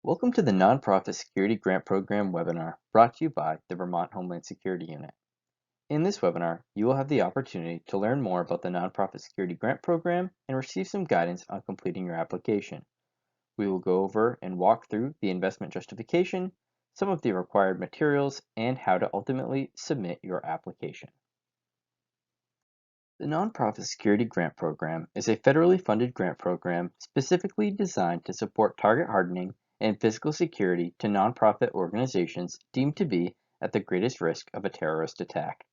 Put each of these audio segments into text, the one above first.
Welcome to the Nonprofit Security Grant Program webinar brought to you by the Vermont Homeland Security Unit. In this webinar, you will have the opportunity to learn more about the Nonprofit Security Grant Program and receive some guidance on completing your application. We will go over and walk through the investment justification, some of the required materials, and how to ultimately submit your application. The Nonprofit Security Grant Program is a federally funded grant program specifically designed to support target hardening and physical security to nonprofit organizations deemed to be at the greatest risk of a terrorist attack.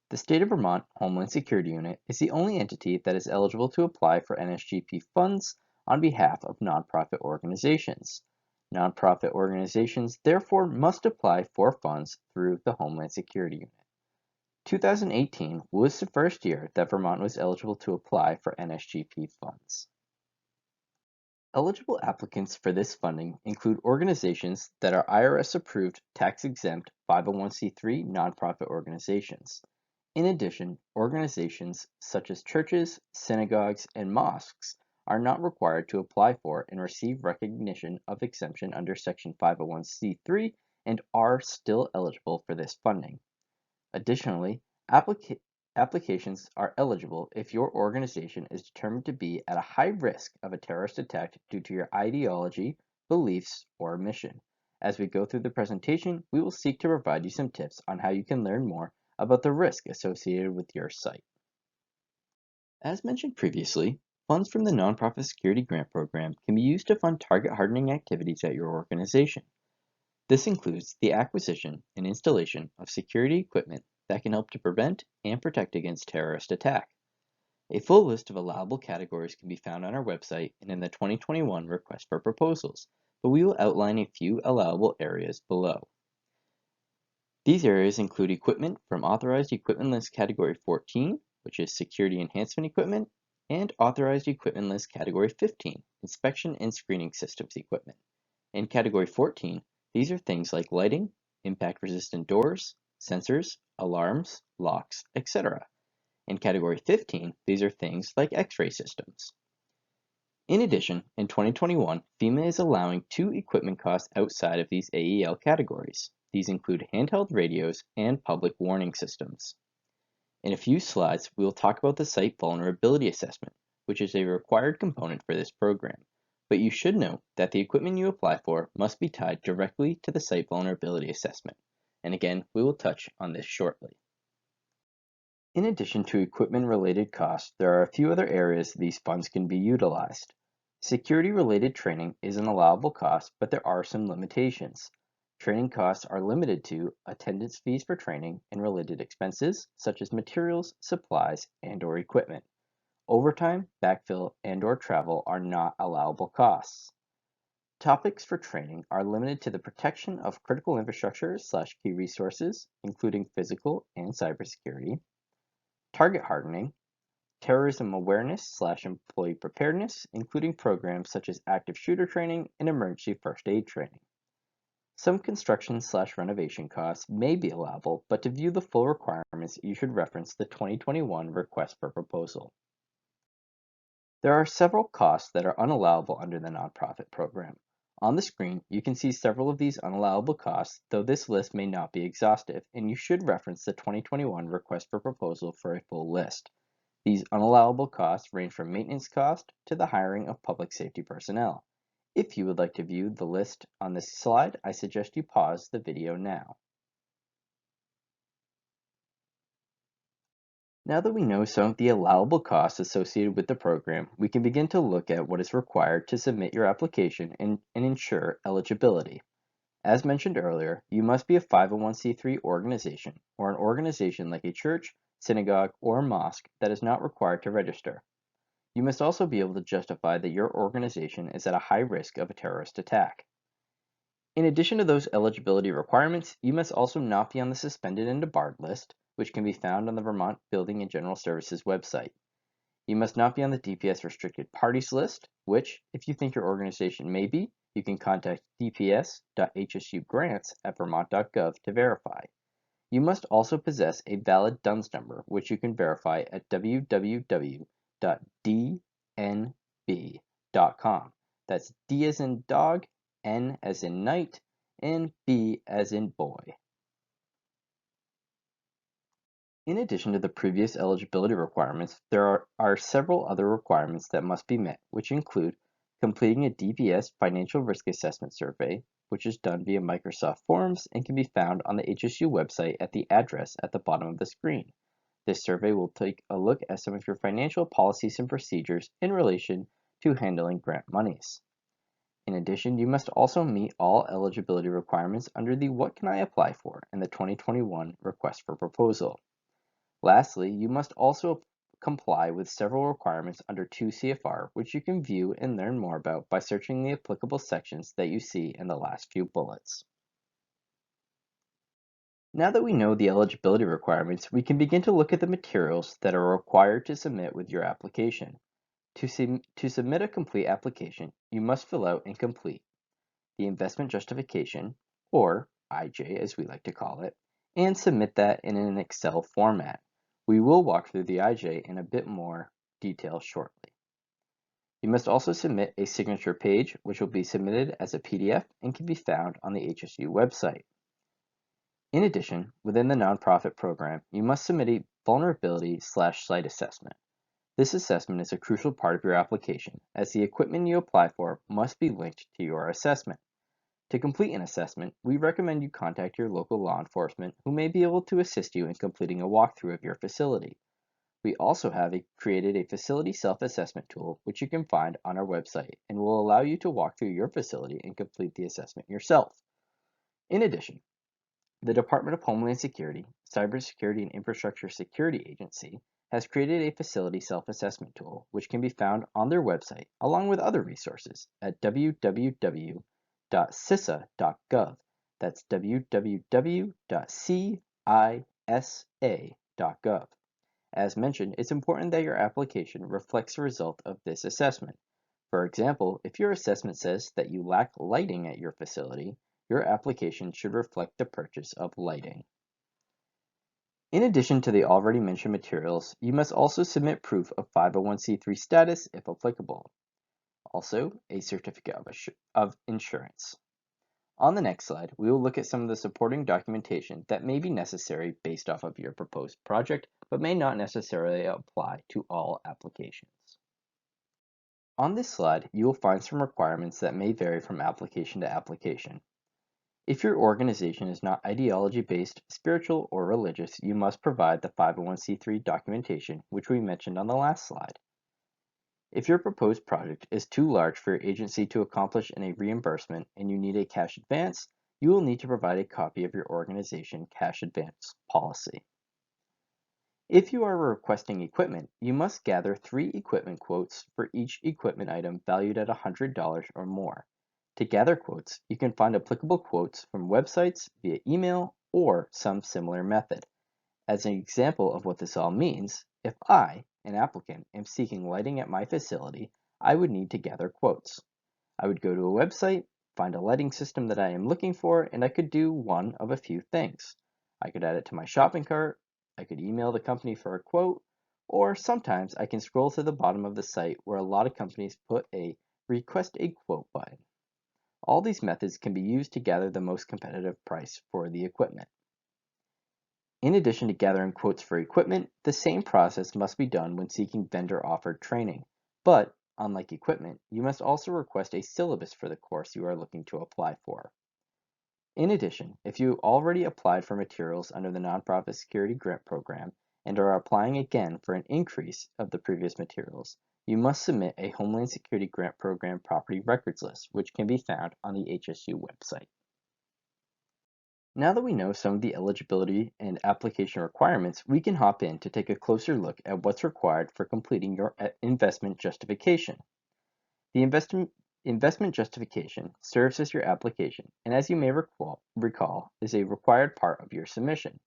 The State of Vermont Homeland Security Unit is the only entity that is eligible to apply for NSGP funds on behalf of nonprofit organizations. Nonprofit organizations therefore must apply for funds through the Homeland Security Unit. 2018 was the first year that Vermont was eligible to apply for NSGP funds. Eligible applicants for this funding include organizations that are IRS-approved tax-exempt 501c3 nonprofit organizations. In addition, organizations such as churches, synagogues, and mosques are not required to apply for and receive recognition of exemption under Section 501c3 and are still eligible for this funding. Additionally, applications are eligible if your organization is determined to be at a high risk of a terrorist attack due to your ideology, beliefs, or mission. As we go through the presentation, we will seek to provide you some tips on how you can learn more about the risk associated with your site. As mentioned previously, funds from the Nonprofit Security Grant Program can be used to fund target hardening activities at your organization. This includes the acquisition and installation of security equipment that can help to prevent and protect against terrorist attack. A full list of allowable categories can be found on our website and in the 2021 request for proposals, but we will outline a few allowable areas below. These areas include equipment from Authorized Equipment List Category 14, which is Security Enhancement Equipment, and Authorized Equipment List Category 15, Inspection and Screening Systems Equipment. In Category 14, these are things like lighting, impact-resistant doors, sensors, alarms, locks, etc. In Category 15, these are things like X-ray systems. In addition, in 2021, FEMA is allowing two equipment costs outside of these AEL categories. These include handheld radios and public warning systems. In a few slides, we will talk about the Site Vulnerability Assessment, which is a required component for this program. But you should know that the equipment you apply for must be tied directly to the Site Vulnerability Assessment. And again, we will touch on this shortly. In addition to equipment-related costs, there are a few other areas these funds can be utilized. Security-related training is an allowable cost, but there are some limitations. Training costs are limited to attendance fees for training and related expenses, such as materials, supplies, and/or equipment. Overtime, backfill, and/or travel are not allowable costs. Topics for training are limited to the protection of critical infrastructure/key resources, including physical and cybersecurity, target hardening, terrorism awareness/employee preparedness, including programs such as active shooter training and emergency first aid training. Some construction/renovation costs may be allowable, but to view the full requirements, you should reference the 2021 request for proposal. There are several costs that are unallowable under the nonprofit program. On the screen, you can see several of these unallowable costs, though this list may not be exhaustive, and you should reference the 2021 request for proposal for a full list. These unallowable costs range from maintenance cost to the hiring of public safety personnel. If you would like to view the list on this slide, I suggest you pause the video now. Now that we know some of the allowable costs associated with the program, we can begin to look at what is required to submit your application and ensure eligibility. As mentioned earlier, you must be a 501c3 organization or an organization like a church, synagogue, or mosque that is not required to register. You must also be able to justify that your organization is at a high risk of a terrorist attack. In addition to those eligibility requirements, you must also not be on the suspended and debarred list, which can be found on the Vermont Building and General Services website. You must not be on the DPS restricted parties list, which, if you think your organization may be, you can contact dps.hsugrants@vermont.gov to verify. You must also possess a valid DUNS number, which you can verify at www.dnb.com. That's D as in dog, N as in night, and B as in boy. In addition to the previous eligibility requirements, there are several other requirements that must be met, which include completing a DBS Financial Risk Assessment Survey, which is done via Microsoft Forms and can be found on the HSU website at the address at the bottom of the screen. This survey will take a look at some of your financial policies and procedures in relation to handling grant monies. In addition, you must also meet all eligibility requirements under the What Can I Apply For in the 2021 Request for Proposal. Lastly, you must also comply with several requirements under 2 CFR, which you can view and learn more about by searching the applicable sections that you see in the last few bullets. Now that we know the eligibility requirements, we can begin to look at the materials that are required to submit with your application. To submit a complete application, you must fill out and complete the investment justification, or IJ as we like to call it, and submit that in an Excel format. We will walk through the IJ in a bit more detail shortly. You must also submit a signature page, which will be submitted as a PDF and can be found on the HSU website. In addition, within the nonprofit program, you must submit a vulnerability/site assessment. This assessment is a crucial part of your application, as the equipment you apply for must be linked to your assessment. To complete an assessment, we recommend you contact your local law enforcement who may be able to assist you in completing a walkthrough of your facility. We also have created a facility self-assessment tool which you can find on our website and will allow you to walk through your facility and complete the assessment yourself. In addition, the Department of Homeland Security, Cybersecurity and Infrastructure Security Agency has created a facility self-assessment tool which can be found on their website along with other resources at www.cisa.gov. That's www.cisa.gov. As mentioned, it's important that your application reflects the result of this assessment. For example, if your assessment says that you lack lighting at your facility, your application should reflect the purchase of lighting. In addition to the already mentioned materials, you must also submit proof of 501c3 status if applicable. Also, a certificate of insurance. On the next slide, we will look at some of the supporting documentation that may be necessary based off of your proposed project, but may not necessarily apply to all applications. On this slide, you will find some requirements that may vary from application to application. If your organization is not ideology-based, spiritual, or religious, you must provide the 501c3 documentation, which we mentioned on the last slide. If your proposed project is too large for your agency to accomplish in a reimbursement and you need a cash advance, you will need to provide a copy of your organization cash advance policy. If you are requesting equipment, you must gather 3 equipment quotes for each equipment item valued at $100 or more. To gather quotes, you can find applicable quotes from websites, via email, or some similar method. As an example of what this all means, if I, an applicant, am seeking lighting at my facility, I would need to gather quotes. I would go to a website, find a lighting system that I am looking for, and I could do one of a few things. I could add it to my shopping cart, I could email the company for a quote, or sometimes I can scroll to the bottom of the site where a lot of companies put a request a quote button. All these methods can be used to gather the most competitive price for the equipment. In addition to gathering quotes for equipment, the same process must be done when seeking vendor-offered training. But, unlike equipment, you must also request a syllabus for the course you are looking to apply for. In addition, if you already applied for materials under the Nonprofit Security Grant Program and are applying again for an increase of the previous materials, you must submit a Homeland Security Grant Program property records list, which can be found on the HSU website. Now that we know some of the eligibility and application requirements, we can hop in to take a closer look at what's required for completing your investment justification. The investment justification serves as your application and, as you may recall, is a required part of your submission.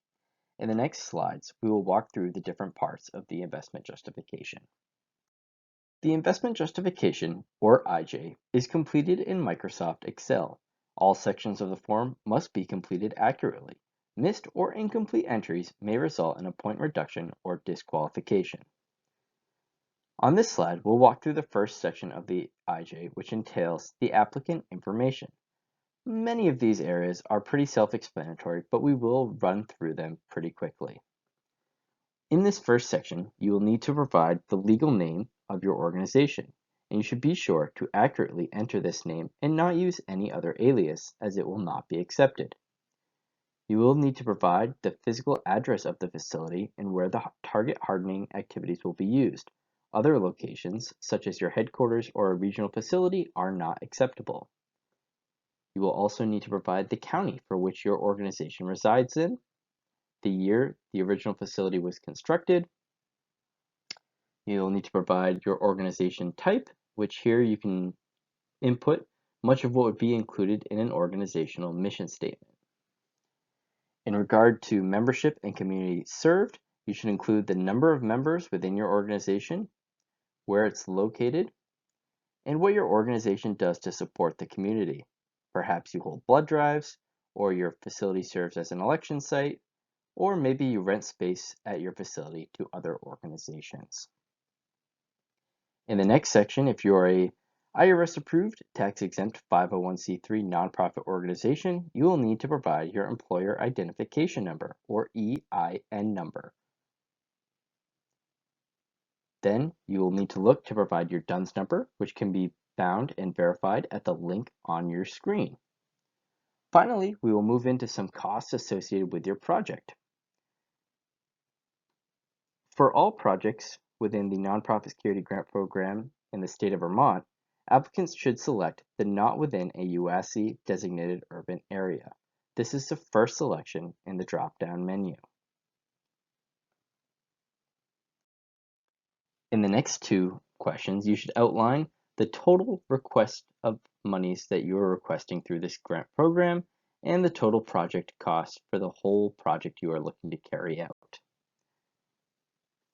In the next slides, we will walk through the different parts of the investment justification. The investment justification, or IJ, is completed in Microsoft Excel. All sections of the form must be completed accurately. Missed or incomplete entries may result in a point reduction or disqualification. On this slide, we'll walk through the first section of the IJ, which entails the applicant information. Many of these areas are pretty self-explanatory, but we will run through them pretty quickly. In this first section, you will need to provide the legal name of your organization, and you should be sure to accurately enter this name and not use any other alias, as it will not be accepted. You will need to provide the physical address of the facility and where the target hardening activities will be used. Other locations, such as your headquarters or a regional facility, are not acceptable. You will also need to provide the county for which your organization resides in, the year the original facility was constructed. You'll need to provide your organization type, which here you can input much of what would be included in an organizational mission statement. In regard to membership and community served, you should include the number of members within your organization, where it's located, and what your organization does to support the community. Perhaps you hold blood drives, or your facility serves as an election site, or maybe you rent space at your facility to other organizations. In the next section, if you're a IRS-approved, tax-exempt 501c3 nonprofit organization, you will need to provide your employer identification number, or EIN number. Then you will need to look to provide your DUNS number, which can be found and verified at the link on your screen. Finally, we will move into some costs associated with your project. For all projects within the Nonprofit Security Grant Program in the state of Vermont, applicants should select the Not Within a UASC Designated Urban Area. This is the first selection in the drop-down menu. In the next two questions, you should outline the total request of monies that you are requesting through this grant program and the total project cost for the whole project you are looking to carry out.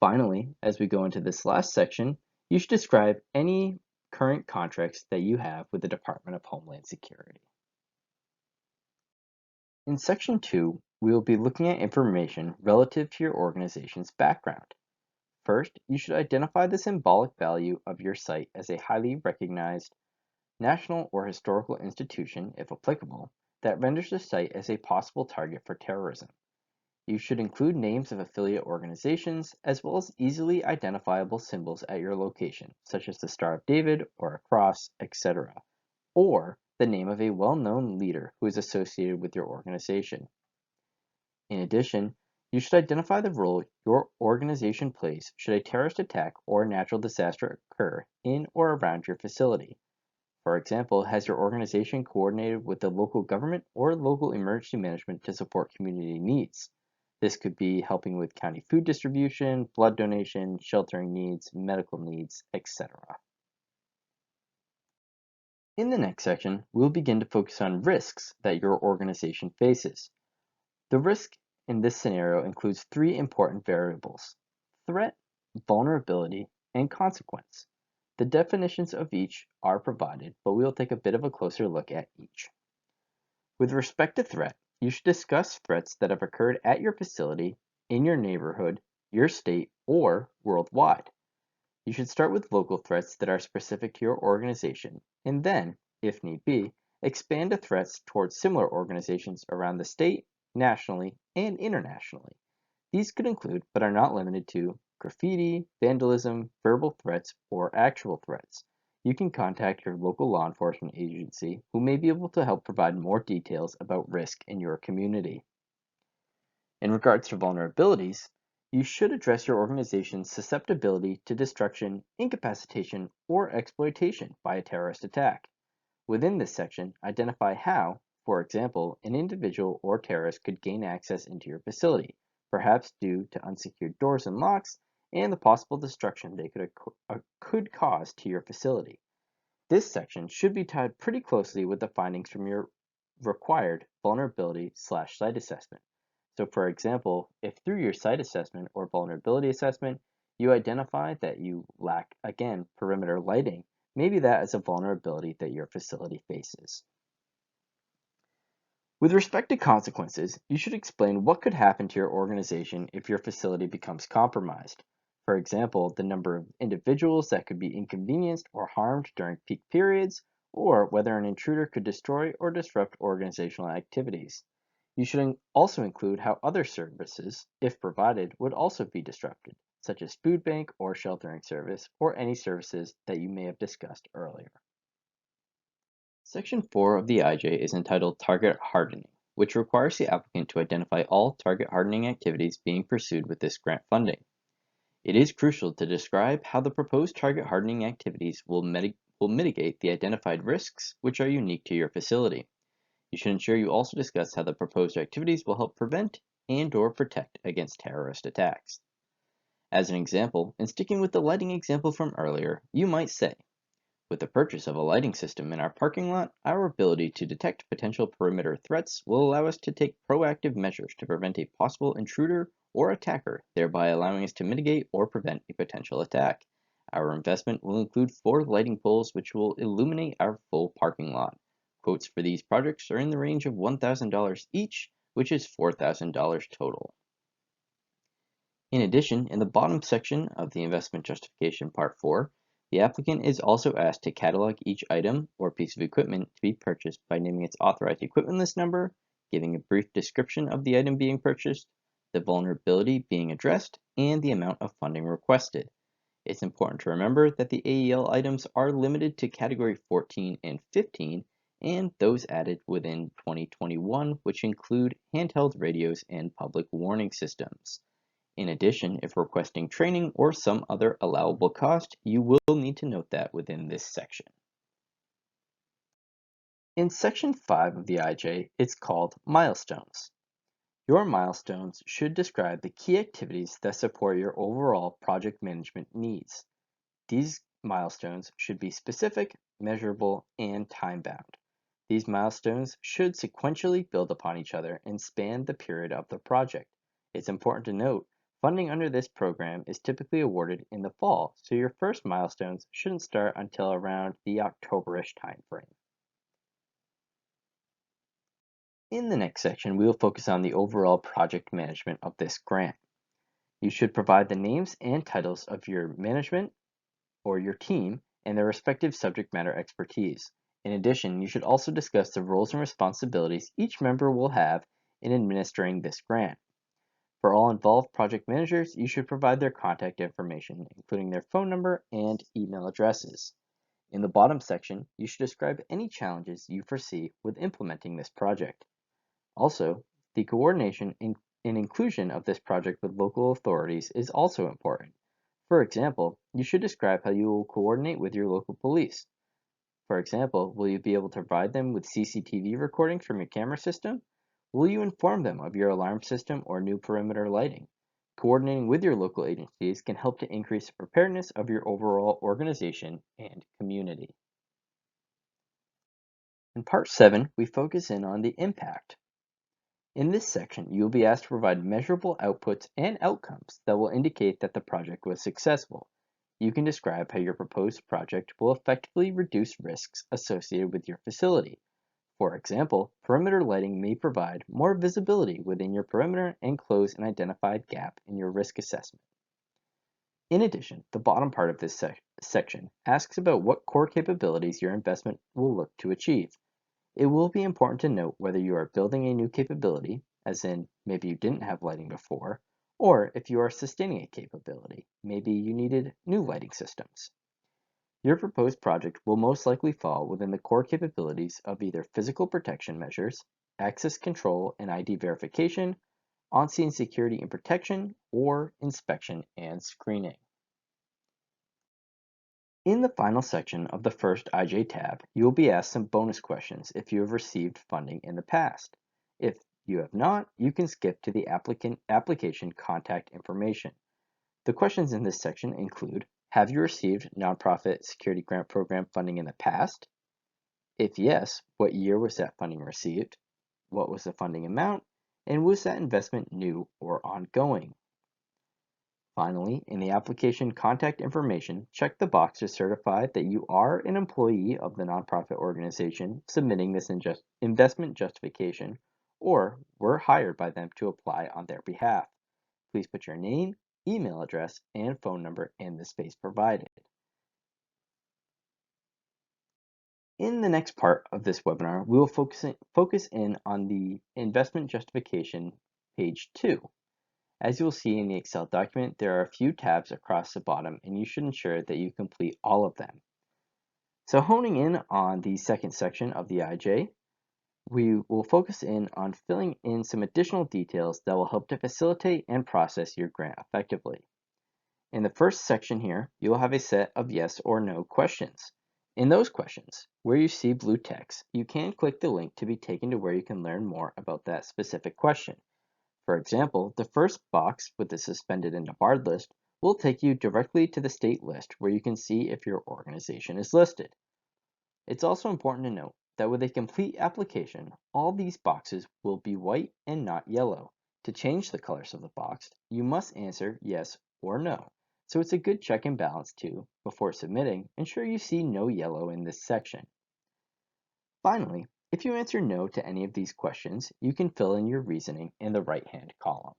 Finally, as we go into this last section, you should describe any current contracts that you have with the Department of Homeland Security. In Section 2, we will be looking at information relative to your organization's background. First, you should identify the symbolic value of your site as a highly recognized national or historical institution, if applicable, that renders the site as a possible target for terrorism. You should include names of affiliate organizations, as well as easily identifiable symbols at your location, such as the Star of David or a cross, etc., or the name of a well-known leader who is associated with your organization. In addition, you should identify the role your organization plays should a terrorist attack or natural disaster occur in or around your facility. For example, has your organization coordinated with the local government or local emergency management to support community needs? This could be helping with county food distribution, blood donation, sheltering needs, medical needs, etc. In the next section, we'll begin to focus on risks that your organization faces. The risk in this scenario includes three important variables: threat, vulnerability, and consequence. The definitions of each are provided, but we'll take a bit of a closer look at each. With respect to threat, you should discuss threats that have occurred at your facility, in your neighborhood, your state, or worldwide. You should start with local threats that are specific to your organization, and then, if need be, expand to threats towards similar organizations around the state, nationally, and internationally. These could include, but are not limited to, graffiti, vandalism, verbal threats, or actual threats. You can contact your local law enforcement agency who may be able to help provide more details about risk in your community. In regards to vulnerabilities, you should address your organization's susceptibility to destruction, incapacitation, or exploitation by a terrorist attack. Within this section, identify how, for example, an individual or terrorist could gain access into your facility, perhaps due to unsecured doors and locks, and the possible destruction they could cause to your facility. This section should be tied pretty closely with the findings from your required vulnerability/site assessment. So for example, if through your site assessment or vulnerability assessment, you identify that you lack, again, perimeter lighting, maybe that is a vulnerability that your facility faces. With respect to consequences, you should explain what could happen to your organization if your facility becomes compromised. For example, the number of individuals that could be inconvenienced or harmed during peak periods, or whether an intruder could destroy or disrupt organizational activities. You should also include how other services, if provided, would also be disrupted, such as food bank or sheltering service, or any services that you may have discussed earlier. Section 4 of the IJ is entitled Target Hardening, which requires the applicant to identify all target hardening activities being pursued with this grant funding. It is crucial to describe how the proposed target hardening activities will mitigate the identified risks which are unique to your facility. You should ensure you also discuss how the proposed activities will help prevent and/or protect against terrorist attacks. As an example, and sticking with the lighting example from earlier, you might say, with the purchase of a lighting system in our parking lot, our ability to detect potential perimeter threats will allow us to take proactive measures to prevent a possible intruder or attacker, thereby allowing us to mitigate or prevent a potential attack. Our investment will include 4 lighting poles which will illuminate our full parking lot. Quotes for these projects are in the range of $1,000 each, which is $4,000 total. In addition, in the bottom section of the Investment Justification Part 4, the applicant is also asked to catalog each item or piece of equipment to be purchased by naming its authorized equipment list number, giving a brief description of the item being purchased, the vulnerability being addressed, and the amount of funding requested. It's important to remember that the AEL items are limited to Category 14 and 15, and those added within 2021, which include handheld radios and public warning systems. In addition, if requesting training or some other allowable cost, you will need to note that within this section. In Section 5 of the IJ, it's called Milestones. Your milestones should describe the key activities that support your overall project management needs. These milestones should be specific, measurable, and time-bound. These milestones should sequentially build upon each other and span the period of the project. It's important to note, funding under this program is typically awarded in the fall, so your first milestones shouldn't start until around the October-ish timeframe. In the next section, we will focus on the overall project management of this grant. You should provide the names and titles of your management or your team and their respective subject matter expertise. In addition, you should also discuss the roles and responsibilities each member will have in administering this grant. For all involved project managers, you should provide their contact information, including their phone number and email addresses. In the bottom section, you should describe any challenges you foresee with implementing this project. Also, the coordination and inclusion of this project with local authorities is also important. For example, you should describe how you will coordinate with your local police. For example, will you be able to provide them with CCTV recordings from your camera system? Will you inform them of your alarm system or new perimeter lighting? Coordinating with your local agencies can help to increase the preparedness of your overall organization and community. In Part 7, we focus in on the impact. In this section, you will be asked to provide measurable outputs and outcomes that will indicate that the project was successful. You can describe how your proposed project will effectively reduce risks associated with your facility. For example, perimeter lighting may provide more visibility within your perimeter and close an identified gap in your risk assessment. In addition, the bottom part of this section asks about what core capabilities your investment will look to achieve. It will be important to note whether you are building a new capability, as in maybe you didn't have lighting before, or if you are sustaining a capability, maybe you needed new lighting systems. Your proposed project will most likely fall within the core capabilities of either physical protection measures, access control and ID verification, on-scene security and protection, or inspection and screening. In the final section of the first IJ tab, you will be asked some bonus questions if you have received funding in the past. If you have not, you can skip to the application contact information. The questions in this section include, have you received Nonprofit Security Grant Program funding in the past? If yes, what year was that funding received? What was the funding amount? And was that investment new or ongoing? Finally, in the application contact information, check the box to certify that you are an employee of the nonprofit organization submitting this investment justification or were hired by them to apply on their behalf. Please put your name, email address, and phone number in the space provided. In the next part of this webinar, we will focus in on the investment justification page 2. As you will see in the Excel document, there are a few tabs across the bottom and you should ensure that you complete all of them. So honing in on the second section of the IJ, we will focus in on filling in some additional details that will help to facilitate and process your grant effectively. In the first section here, you will have a set of yes or no questions. In those questions, where you see blue text, you can click the link to be taken to where you can learn more about that specific question. For example, the first box with the suspended and debarred list will take you directly to the state list where you can see if your organization is listed. It's also important to note that with a complete application, all these boxes will be white and not yellow. To change the colors of the box, you must answer yes or no. So it's a good check and balance too. Before submitting, ensure you see no yellow in this section. Finally, if you answer no to any of these questions, you can fill in your reasoning in the right-hand column.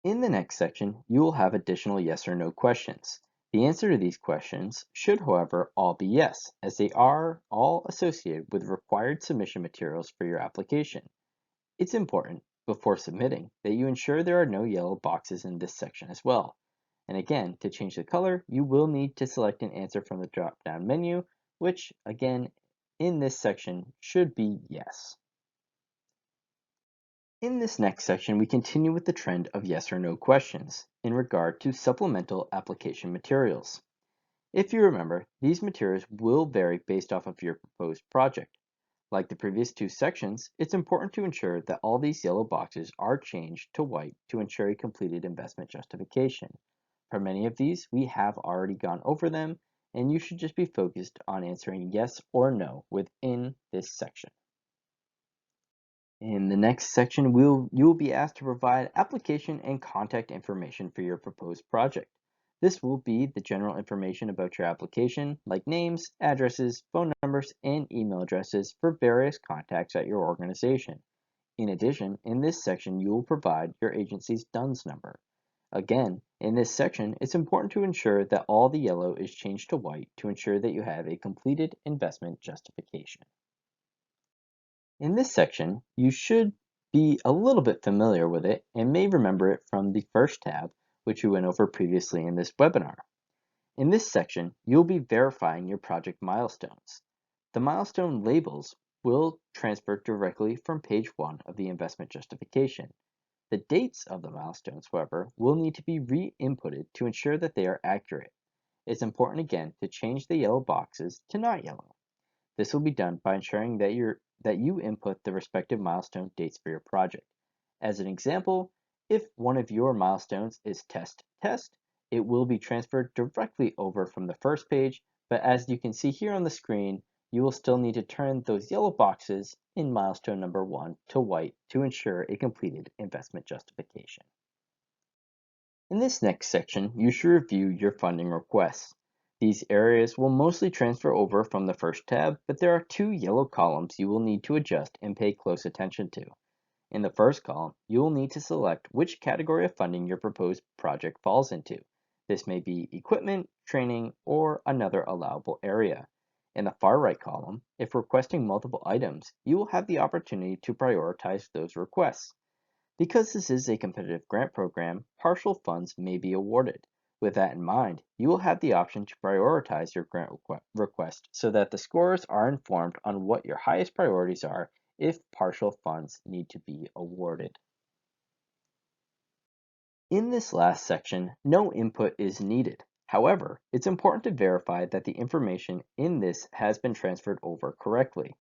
In the next section, you will have additional yes or no questions. The answer to these questions should, however, all be yes, as they are all associated with required submission materials for your application. It's important, before submitting, that you ensure there are no yellow boxes in this section as well. And again, to change the color, you will need to select an answer from the drop-down menu, which, again, in this section should be yes. In this next section, we continue with the trend of yes or no questions in regard to supplemental application materials. If you remember, these materials will vary based off of your proposed project. Like the previous two sections, it's important to ensure that all these yellow boxes are changed to white to ensure a completed investment justification. For many of these, we have already gone over them, and you should just be focused on answering yes or no within this section. In the next section, you will be asked to provide application and contact information for your proposed project. This will be the general information about your application, like names, addresses, phone numbers, and email addresses for various contacts at your organization. In addition, in this section, you will provide your agency's DUNS number. Again, in this section, it's important to ensure that all the yellow is changed to white to ensure that you have a completed investment justification. In this section, you should be a little bit familiar with it and may remember it from the first tab, which we went over previously in this webinar. In this section, you'll be verifying your project milestones. The milestone labels will transfer directly from page 1 of the investment justification. The dates of the milestones, however, will need to be re-inputted to ensure that they are accurate. It's important again to change the yellow boxes to not yellow. This will be done by ensuring that you input the respective milestone dates for your project. As an example, if one of your milestones is test test, it will be transferred directly over from the first page, but as you can see here on the screen, you will still need to turn those yellow boxes in milestone number 1 to white to ensure a completed investment justification. In this next section, you should review your funding requests. These areas will mostly transfer over from the first tab, but there are two yellow columns you will need to adjust and pay close attention to. In the first column, you will need to select which category of funding your proposed project falls into. This may be equipment, training, or another allowable area. In the far right column, if requesting multiple items, you will have the opportunity to prioritize those requests. Because this is a competitive grant program, partial funds may be awarded. With that in mind, you will have the option to prioritize your grant request so that the scorers are informed on what your highest priorities are if partial funds need to be awarded. In this last section, no input is needed. However, it's important to verify that the information in this has been transferred over correctly.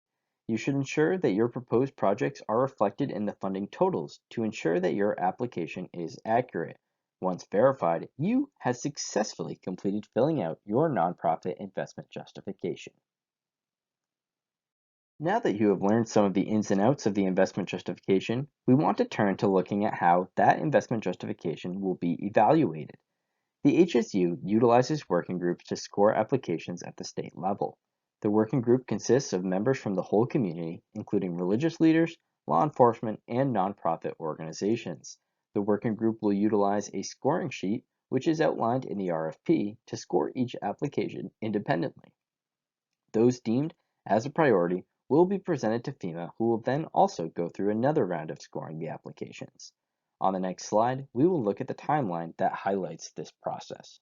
You should ensure that your proposed projects are reflected in the funding totals to ensure that your application is accurate. Once verified, you have successfully completed filling out your nonprofit investment justification. Now that you have learned some of the ins and outs of the investment justification, we want to turn to looking at how that investment justification will be evaluated. The HSU utilizes working groups to score applications at the state level. The working group consists of members from the whole community, including religious leaders, law enforcement, and nonprofit organizations. The working group will utilize a scoring sheet, which is outlined in the RFP, to score each application independently. Those deemed as a priority will be presented to FEMA, who will then also go through another round of scoring the applications. On the next slide, we will look at the timeline that highlights this process.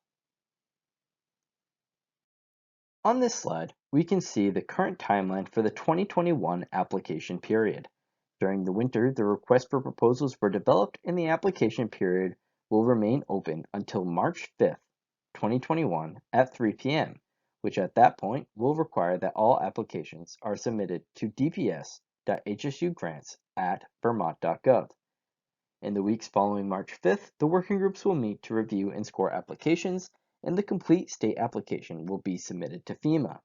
On this slide, we can see the current timeline for the 2021 application period. During the winter, the request for proposals were developed and the application period will remain open until March 5th, 2021 at 3 p.m., which at that point will require that all applications are submitted to dps.hsugrants@vermont.gov. In the weeks following March 5th, the working groups will meet to review and score applications, and the complete state application will be submitted to FEMA.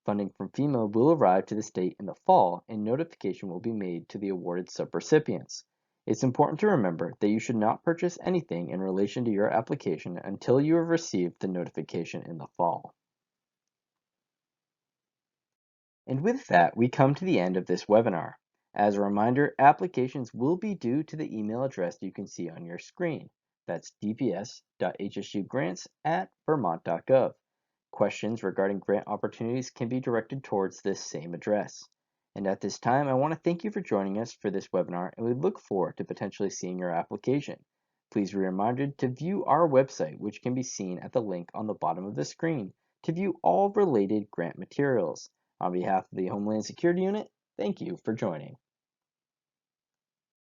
Funding from FEMA will arrive to the state in the fall, and notification will be made to the awarded subrecipients. It's important to remember that you should not purchase anything in relation to your application until you have received the notification in the fall. And with that, we come to the end of this webinar. As a reminder, applications will be due to the email address you can see on your screen. That's dps.hsugrants@vermont.gov. Questions regarding grant opportunities can be directed towards this same address. And at this time, I want to thank you for joining us for this webinar, and we look forward to potentially seeing your application. Please be reminded to view our website, which can be seen at the link on the bottom of the screen, to view all related grant materials. On behalf of the Homeland Security Unit, thank you for joining.